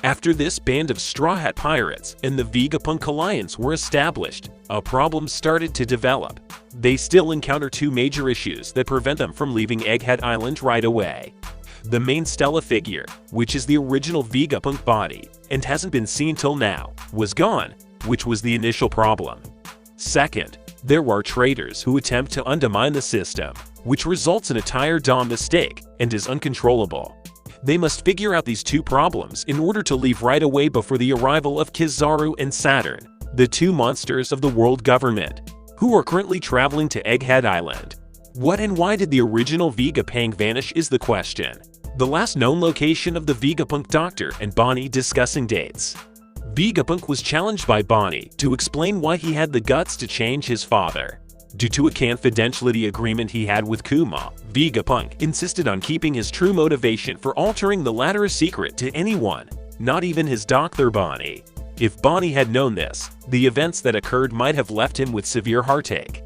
After this, band of Straw Hat Pirates and the Vegapunk Alliance were established, a problem started to develop. They still encounter two major issues that prevent them from leaving Egghead Island right away. The main Stella figure, which is the original Vegapunk body and hasn't been seen till now, was gone, which was the initial problem. Second, there are traitors who attempt to undermine the system, which results in a tire-dom mistake and is uncontrollable. They must figure out these two problems in order to leave right away before the arrival of Kizaru and Saturn, the two monsters of the world government, who are currently traveling to Egghead Island. What and why did the original Vegapunk vanish is the question. The last known location of the Vegapunk Doctor and Bonnie discussing dates. Vegapunk was challenged by Bonnie to explain why he had the guts to change his father. Due to a confidentiality agreement he had with Kuma, Vegapunk insisted on keeping his true motivation for altering the latter a secret to anyone, not even his doctor Bonnie. If Bonnie had known this, the events that occurred might have left him with severe heartache.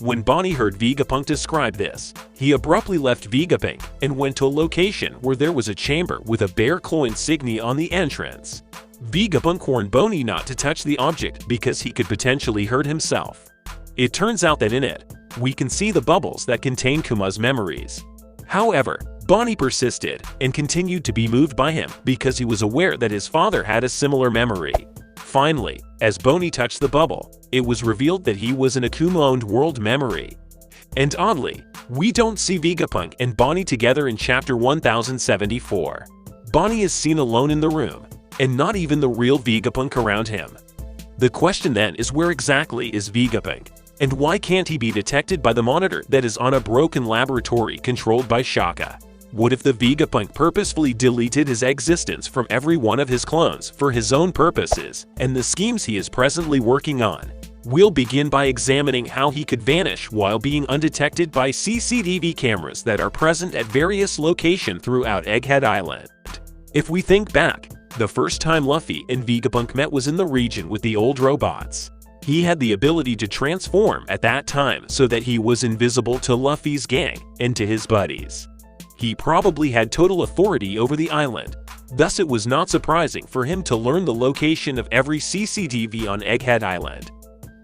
When Bonnie heard Vegapunk describe this, he abruptly left Vegapunk and went to a location where there was a chamber with a bear claw insignia on the entrance. Vegapunk warned Bonnie not to touch the object because he could potentially hurt himself. It turns out that in it, we can see the bubbles that contain Kuma's memories. However, Bonnie persisted and continued to be moved by him because he was aware that his father had a similar memory. Finally, as Bonnie touched the bubble, it was revealed that he was an Akuma-owned world memory. And oddly, we don't see Vegapunk and Bonnie together in chapter 1074. Bonnie is seen alone in the room, and not even the real Vegapunk around him. The question then is, where exactly is Vegapunk? And why can't he be detected by the monitor that is on a broken laboratory controlled by Shaka? What if the Vegapunk purposefully deleted his existence from every one of his clones for his own purposes and the schemes he is presently working on? We'll begin by examining how he could vanish while being undetected by CCTV cameras that are present at various locations throughout Egghead Island. If we think back, the first time Luffy and Vegapunk met was in the region with the old robots. He had the ability to transform at that time so that he was invisible to Luffy's gang and to his buddies. He probably had total authority over the island, thus it was not surprising for him to learn the location of every CCTV on Egghead Island.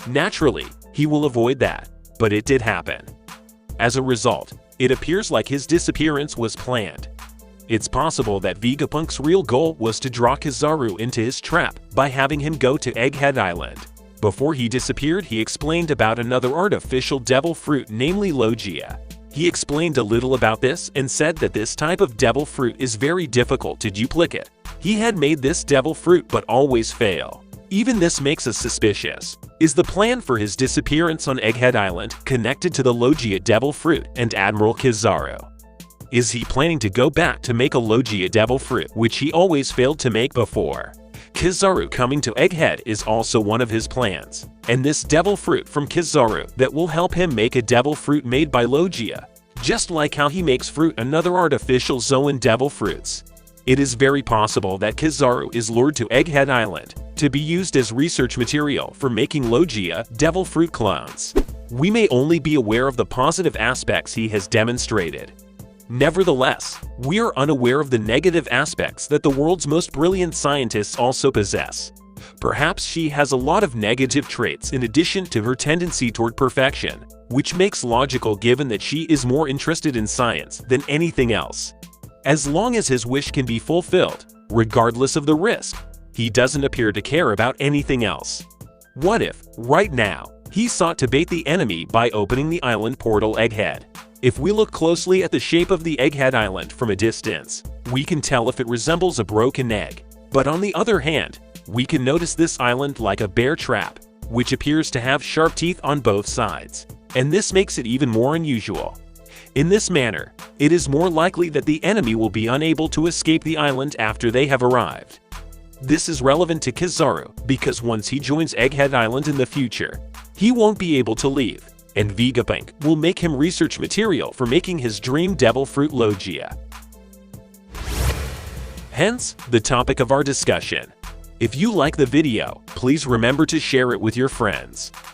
Naturally, he will avoid that, but it did happen. As a result, it appears like his disappearance was planned. It's possible that Vegapunk's real goal was to draw Kizaru into his trap by having him go to Egghead Island. Before he disappeared, he explained about another artificial devil fruit, namely Logia. He explained a little about this and said that this type of devil fruit is very difficult to duplicate. He had made this devil fruit but always fail. Even this makes us suspicious. Is the plan for his disappearance on Egghead Island connected to the Logia devil fruit and Admiral Kizaru? Is he planning to go back to make a Logia devil fruit, which he always failed to make before? Kizaru coming to Egghead is also one of his plans, and this devil fruit from Kizaru that will help him make a devil fruit made by Logia, just like how he makes fruit another artificial Zoan devil fruits. It is very possible that Kizaru is lured to Egghead Island to be used as research material for making Logia devil fruit clones. We may only be aware of the positive aspects he has demonstrated. Nevertheless, we are unaware of the negative aspects that the world's most brilliant scientists also possess. Perhaps she has a lot of negative traits in addition to her tendency toward perfection, which makes logical given that she is more interested in science than anything else. As long as his wish can be fulfilled, regardless of the risk, he doesn't appear to care about anything else. What if, right now, he sought to bait the enemy by opening the island portal Egghead? If we look closely at the shape of the Egghead Island from a distance, we can tell if it resembles a broken egg. But on the other hand, we can notice this island like a bear trap, which appears to have sharp teeth on both sides. And this makes it even more unusual. In this manner, it is more likely that the enemy will be unable to escape the island after they have arrived. This is relevant to Kizaru because once he joins Egghead Island in the future, he won't be able to leave, and Vegapunk will make him research material for making his dream devil fruit Logia. Hence, the topic of our discussion. If you like the video, please remember to share it with your friends.